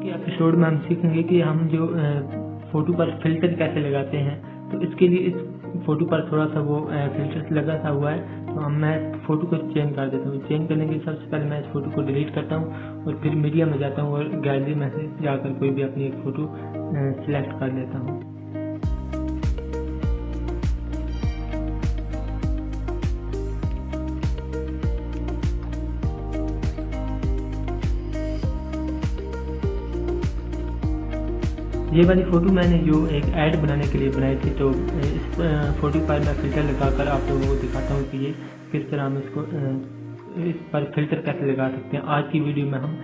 के एपिसोड में हम सीखेंगे कि हम जो फ़ोटो पर फ़िल्टर कैसे लगाते हैं। तो इसके लिए इस फ़ोटो पर थोड़ा सा वो फ़िल्टर लगा सा हुआ है, तो मैं फ़ोटो को चेंज कर देता हूँ। चेंज करने के सबसे पहले मैं इस फ़ोटो को डिलीट करता हूँ और फिर मीडिया में जाता हूँ और गैलरी में से जाकर कोई भी अपनी एक फ़ोटो सिलेक्ट कर लेता हूँ। ये वाली फ़ोटो मैंने जो एक ऐड बनाने के लिए बनाई थी, तो इस फ़ोटो पर मैं फ़िल्टर लगाकर आप लोगों को दिखाता हूँ कि ये किस तरह हम इस पर फ़िल्टर कैसे लगा सकते हैं। आज की वीडियो में हम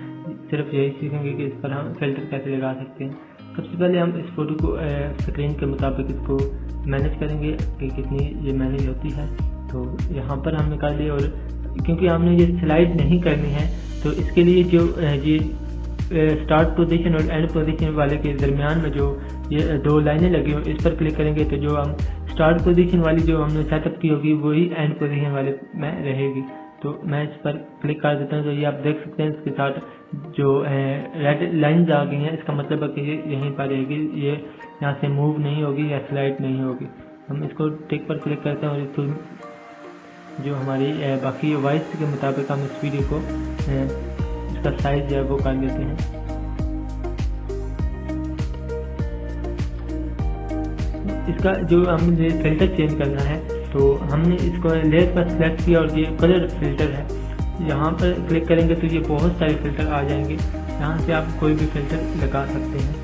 सिर्फ यही सीखेंगे कि इस पर हम फ़िल्टर कैसे लगा सकते हैं। सबसे पहले हम इस फ़ोटो को स्क्रीन के मुताबिक इसको मैनेज करेंगे कि कितनी ये मैनेज होती है। तो यहाँ पर हमने कर लिया, और क्योंकि हमने ये स्लाइड नहीं करनी है तो इसके लिए जो ये स्टार्ट पोजीशन और एंड पोजीशन वाले के दरमियान में जो ये दो लाइनें लगी हो, इस पर क्लिक करेंगे तो जो हम स्टार्ट पोजीशन वाली जो हमने सेटअप की होगी वही एंड पोजीशन वाले में रहेगी। तो मैं इस पर क्लिक कर देता हूँ। तो ये आप देख सकते हैं इसके साथ जो रेड लाइन्स आ गई हैं, इसका मतलब है कि ये यहीं पर रहेगी, ये यहाँ से मूव नहीं होगी या स्लाइड नहीं होगी। हम इसको टिक पर क्लिक करते हैं और इसको जो हमारी बाकी वॉइस के मुताबिक हम इस वीडियो को इसका साइज जो है वो कर लेते हैं। इसका जो हमने फिल्टर चेंज करना है, तो हमने इसको लेयर पर सिलेक्ट किया और ये कलर फिल्टर है, यहाँ पर क्लिक करेंगे तो ये बहुत सारे फिल्टर आ जाएंगे। यहाँ से आप कोई भी फिल्टर लगा सकते हैं।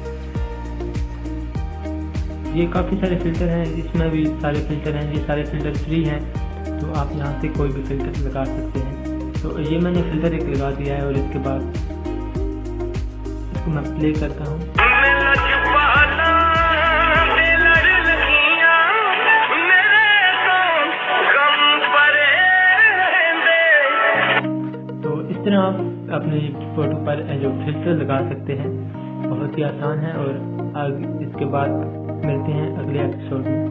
ये काफ़ी सारे फिल्टर हैं, इसमें भी सारे फिल्टर हैं, ये सारे फिल्टर फ्री हैं, तो आप यहाँ से कोई भी फिल्टर लगा सकते हैं। तो ये मैंने फिल्टर एक लगा दिया है और इसके बाद इसको मैं प्ले करता हूँ। तो इस तरह आप अपनी फ़ोटो पर जो फिल्टर लगा सकते हैं, बहुत ही आसान है। और इसके बाद मिलते हैं अगले एपिसोड में।